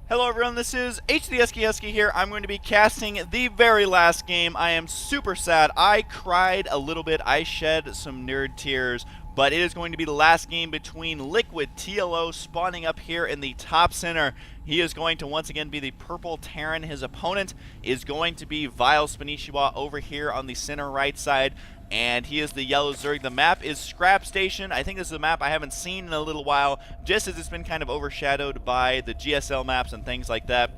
Hello everyone, this is theStC here. I'm going to be casting the very last game. I am super sad. I cried a little bit. I shed some nerd tears. But it is going to be the last game between Liquid TLO spawning up here in the top center. He is going to once again be the purple Terran. His opponent is going to be Vile Spanishiwa over here on the center right side. And he is the yellow Zerg. The map is Scrap Station. I think this is a map I haven't seen in a little while, just as it's been kind of overshadowed by the GSL maps and things like that.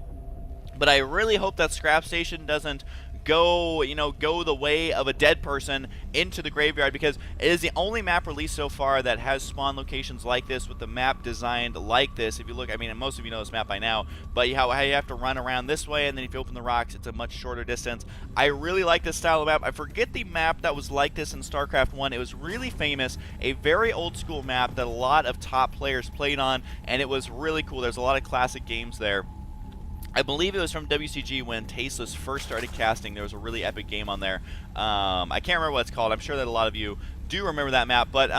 But I really hope that Scrap Station doesn't go the way of a dead person into the graveyard, because it is the only map released so far that has spawn locations like this, with the map designed like this. If you look, I mean, most of you know this map by now, but how you have to run around this way, and then if you open the rocks, it's a much shorter distance. I really like this style of map. I forget the map that was like this in StarCraft 1. It was really famous, a very old school map that a lot of top players played on, and it was really cool. There's a lot of classic games there. I believe it was from WCG when Tasteless first started casting. There was a really epic game on there. I can't remember what it's called. I'm sure that a lot of you do remember that map, but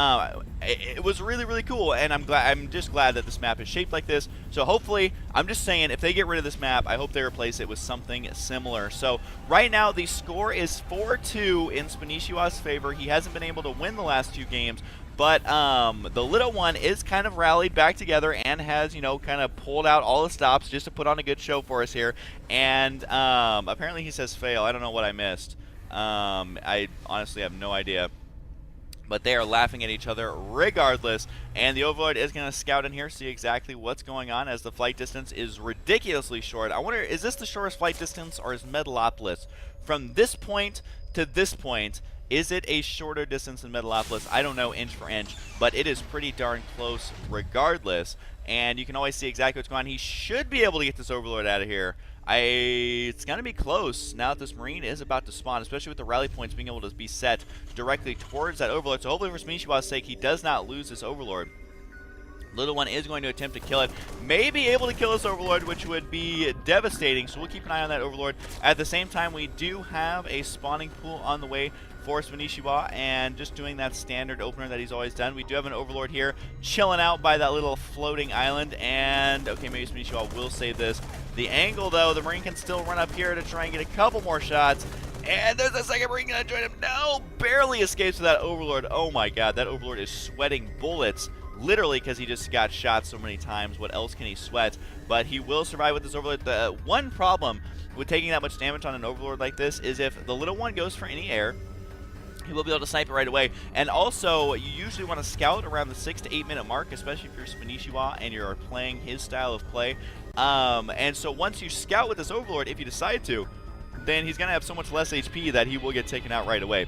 it was really, really cool, and I'm just glad that this map is shaped like this. So hopefully, I'm just saying, if they get rid of this map, I hope they replace it with something similar. So right now, the score is 4-2 in Spanishiwa's favor. He hasn't been able to win the last two games, but the little one is kind of rallied back together and has, kind of pulled out all the stops just to put on a good show for us here. And apparently he says fail. I don't know what I missed. I honestly have no idea. But they are laughing at each other regardless. And the Overlord is going to scout in here, see exactly what's going on, as the flight distance is ridiculously short. I wonder, is this the shortest flight distance, or is Metalopolis from this point to this point? Is it a shorter distance than Metalopolis? I don't know inch for inch, but it is pretty darn close regardless. And you can always see exactly what's going on. He should be able to get this Overlord out of here. It's going to be close now that this Marine is about to spawn, especially with the rally points being able to be set directly towards that Overlord. So hopefully for Spanishiwa's sake, he does not lose this Overlord. Little one is going to attempt to kill it. May be able to kill this Overlord, which would be devastating, so we'll keep an eye on that Overlord. At the same time, we do have a spawning pool on the way for Spanishiwa, and just doing that standard opener that he's always done. We do have an Overlord here chilling out by that little floating island, and okay, maybe Spanishiwa will save this. The angle, though, the Marine can still run up here to try and get a couple more shots. And there's a second Marine going to join him. No, barely escapes with that Overlord. Oh my god, that Overlord is sweating bullets, literally, because he just got shot so many times. What else can he sweat? But he will survive with this Overlord. The one problem with taking that much damage on an Overlord like this is if the little one goes for any air, he will be able to snipe it right away. And also, you usually want to scout around the 6 to 8 minute mark, especially if you're Spanishiwa and you're playing his style of play. And so once you scout with this Overlord, if you decide to, then he's going to have so much less HP that he will get taken out right away.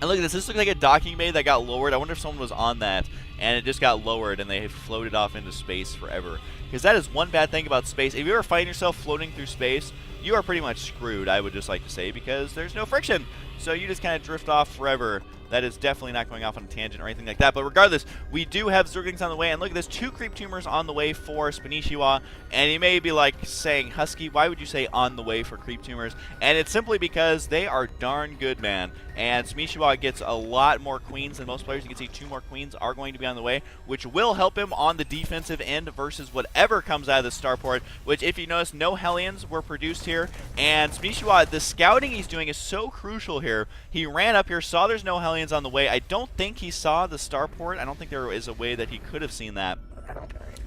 And look at this. This looks like a docking bay that got lowered. I wonder if someone was on that and it just got lowered and they had floated off into space forever. Because that is one bad thing about space. If you ever find yourself floating through space, you are pretty much screwed, I would just like to say, because there's no friction. So you just kind of drift off forever. That is definitely not going off on a tangent or anything like that. But regardless, we do have Zerglings on the way. And look at this, 2 Creep Tumors on the way for Spanishiwa. And you may be like saying, Husky, why would you say on the way for Creep Tumors? And it's simply because they are darn good, man. And Spanishiwa gets a lot more queens than most players. You can see 2 more queens are going to be on the way, which will help him on the defensive end versus whatever comes out of the starport, which, if you notice, no Hellions were produced here. And Spanishiwa, the scouting he's doing is so crucial here. He ran up here, saw there's no Hellions on the way. I don't think he saw the starport. I don't think there is a way that he could have seen that.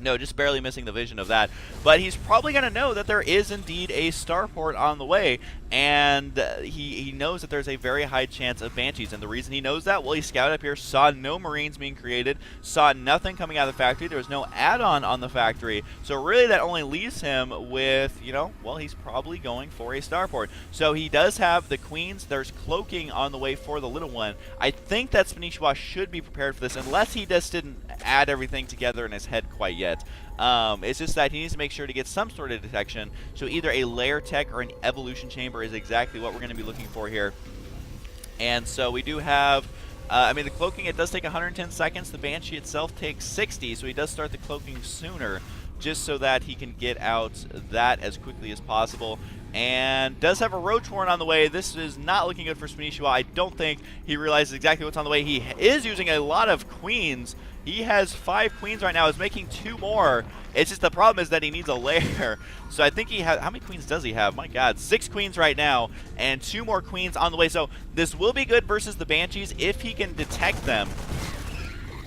No, just barely missing the vision of that. But he's probably going to know that there is indeed a starport on the way, and he knows that there's a very high chance of Banshees. And the reason he knows that, well, he scouted up here, saw no Marines being created, saw nothing coming out of the factory. There was no add-on on the factory. So really that only leaves him with, well, he's probably going for a starport. So he does have the queens. There's cloaking on the way for the little one. I think that Spanishiwa should be prepared for this, unless he just didn't add everything together in his head quite yet. It's just that he needs to make sure to get some sort of detection. So either a lair tech or an evolution chamber is exactly what we're going to be looking for here. And so we do have, I mean, the cloaking, it does take 110 seconds. The Banshee itself takes 60, so he does start the cloaking sooner, just so that he can get out that as quickly as possible. and does have a Roach Warren on the way. This is not looking good for Spanishiwa. I don't think he realizes exactly what's on the way. He is using a lot of queens. He has 5 queens right now. Is making 2 more. It's just the problem is that he needs a lair. So I think he has, how many queens does he have? My God, 6 queens right now and 2 more queens on the way. So this will be good versus the Banshees if he can detect them.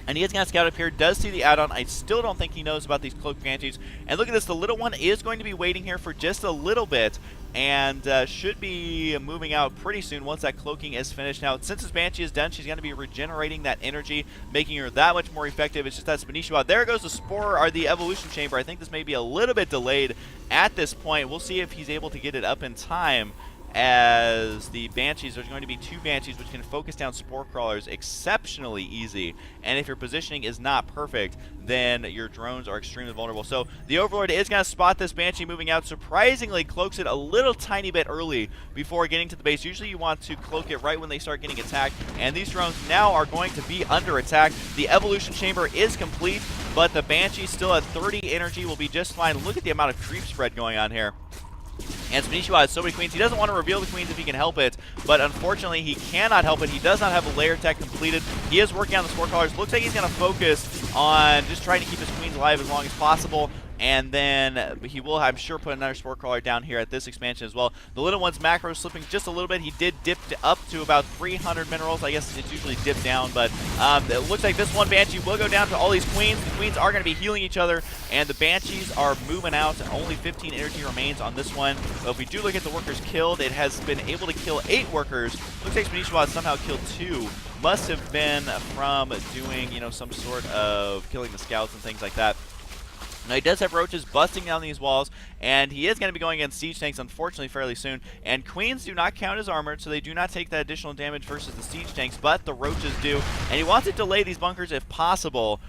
And he is going to scout up here, does see the add-on. I still don't think he knows about these cloaked Banshees. And look at this, the little one is going to be waiting here for just a little bit and should be moving out pretty soon once that cloaking is finished. Now, since his Banshee is done, she's going to be regenerating that energy, making her that much more effective. It's just that Spanishiwa. There goes the Spore, or the Evolution Chamber. I think this may be a little bit delayed at this point. We'll see if he's able to get it up in time. As the Banshees, there's going to be 2 Banshees which can focus down Spore Crawlers exceptionally easy, and if your positioning is not perfect, then your drones are extremely vulnerable. So the Overlord is going to spot this Banshee moving out, surprisingly cloaks it a little tiny bit early before getting to the base. Usually you want to cloak it right when they start getting attacked, and these drones now are going to be under attack. The Evolution Chamber is complete, but the Banshee still at 30 energy will be just fine. Look at the amount of creep spread going on here. And Spanishiwa has so many queens. He doesn't want to reveal the queens if he can help it, but unfortunately he cannot help it. He does not have a layer tech completed. He is working on the Spore Crawlers. Looks like he's going to focus on just trying to keep his queens alive as long as possible. And then he will, I'm sure, put another Spore Crawler down here at this expansion as well. The little one's macro slipping just a little bit. He did dip up to about 300 minerals. I guess it's usually dipped down, but it looks like this one Banshee will go down to all these queens. The queens are going to be healing each other, and the Banshees are moving out. Only 15 energy remains on this one. But if we do look at the workers killed, it has been able to kill 8 workers. Looks like Spanishiwa somehow killed 2. Must have been from doing, some sort of killing the scouts and things like that. Now, he does have roaches busting down these walls, and he is going to be going against siege tanks, unfortunately, fairly soon. And queens do not count as armored, so they do not take that additional damage versus the siege tanks, but the roaches do. And he wants to delay these bunkers if possible.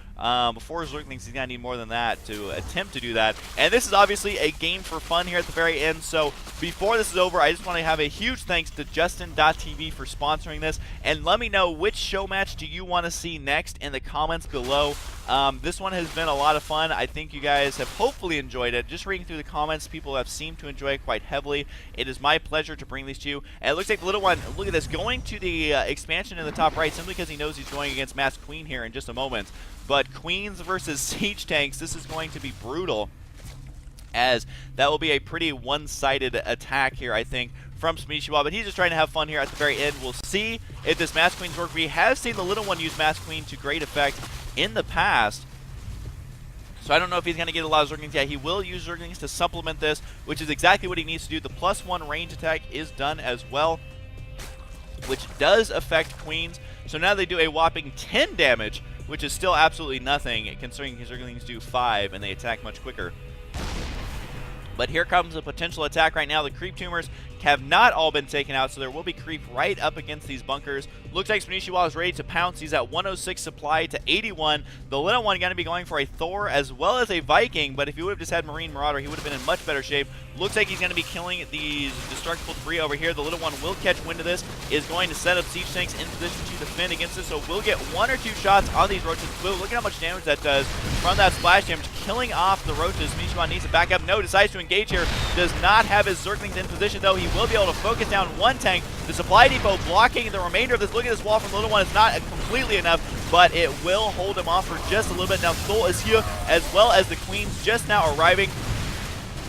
Before his Zerglings, he's going to need more than that to attempt to do that. And this is obviously a game for fun here at the very end, so before this is over, I just want to have a huge thanks to Justin.tv for sponsoring this, and let me know which show match do you want to see next in the comments below. This one has been a lot of fun. I think you guys have hopefully enjoyed it. Just reading through the comments, people have seemed to enjoy it quite heavily. It is my pleasure to bring these to you. And it looks like the little one, look at this, going to the expansion in the top right simply because he knows he's going against Masked Queen here in just a moment. But queens versus siege tanks, this is going to be brutal, as that will be a pretty one-sided attack here, I think, from Spanishiwa. But he's just trying to have fun here at the very end. We'll see if this Masked Queen's work. We have seen the little one use Masked Queen to great effect in the past, so I don't know if he's going to get a lot of Zerglings. Yeah, he will use Zerglings to supplement this, which is exactly what he needs to do. The +1 range attack is done as well, which does affect queens. So now they do a whopping 10 damage, which is still absolutely nothing, considering his Zerglings do 5 and they attack much quicker. But here comes a potential attack right now. The creep tumors have not all been taken out, so there will be creep right up against these bunkers. Looks like Spanishiwa is ready to pounce. He's at 106 supply to 81. The little one going to be going for a Thor as well as a Viking, but if he would have just had Marine Marauder, he would have been in much better shape. Looks like he's going to be killing these destructible debris over here. The little one will catch wind of this, is going to set up siege tanks in position to defend against this, so we'll get 1 or 2 shots on these roaches. Look at how much damage that does from that splash damage, killing off the roaches. Spanishiwa needs to back up. No, decides to engage here. Does not have his Zerglings in position, though. He will be able to focus down 1 tank. The supply depot blocking the remainder of this. Look at this wall from the little one. It's not completely enough, but it will hold him off for just a little bit. Now, Thol is here, as well as the queens just now arriving.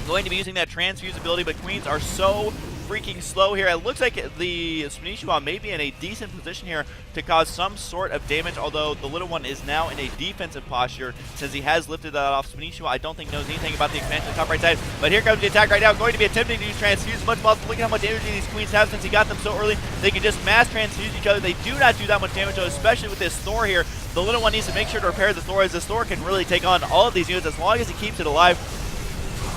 Going to be using that transfuse ability, but queens are so freaking slow here. It looks like the Spanishiwa may be in a decent position here to cause some sort of damage, although the little one is now in a defensive posture since he has lifted that off. Spanishiwa, I don't think, knows anything about the expansion on the top right side, but here comes the attack right now. Going to be attempting to use transfuse as much as possible. Look at how much energy these queens have since he got them so early. They can just mass transfuse each other. They do not do that much damage, though, especially with this Thor here. The little one needs to make sure to repair the Thor, as this Thor can really take on all of these units as long as he keeps it alive.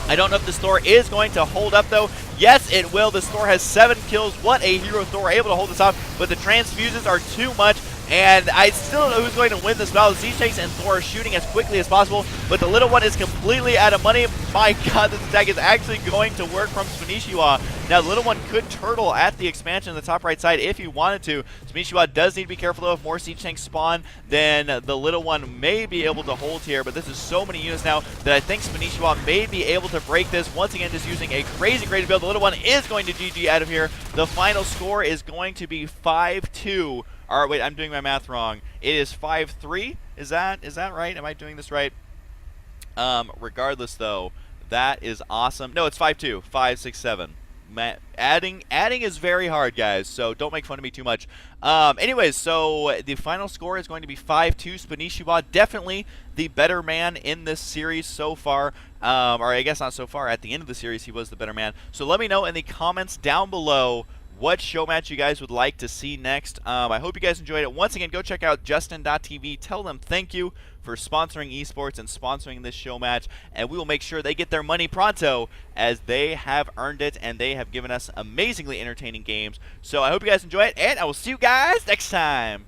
I don't know if this Thor is going to hold up, though. Yes, it will. This Thor has 7 kills. What a hero Thor, able to hold this off, but the transfuses are too much. And I still don't know who's going to win this battle. Z-Shakes and Thor are shooting as quickly as possible, but the little one is completely out of money. My god, this attack is actually going to work from Spanishiwa. Now, the little one could turtle at the expansion in the top right side if he wanted to. Spanishiwa does need to be careful, though. If more Siege Tanks spawn, then the little one may be able to hold here, but this is so many units now that I think Spanishiwa may be able to break this. Once again, just using a crazy build. The little one is going to GG out of here. The final score is going to be 5-2. All right, wait, I'm doing my math wrong. It is 5-3. Is that right? Am I doing this right? Regardless, though, that is awesome. No, it's 5-2. 5, 6, 7. Adding is very hard, guys, so don't make fun of me too much. Anyways, so the final score is going to be 5-2. Spanishiwa, definitely the better man in this series so far. Or I guess not so far. At the end of the series, he was the better man. So let me know in the comments down below what show match you guys would like to see next. I hope you guys enjoyed it. Once again, go check out Justin.tv. Tell them thank you for sponsoring esports and sponsoring this show match, and we will make sure they get their money pronto, as they have earned it, and they have given us amazingly entertaining games. So I hope you guys enjoy it, and I will see you guys next time.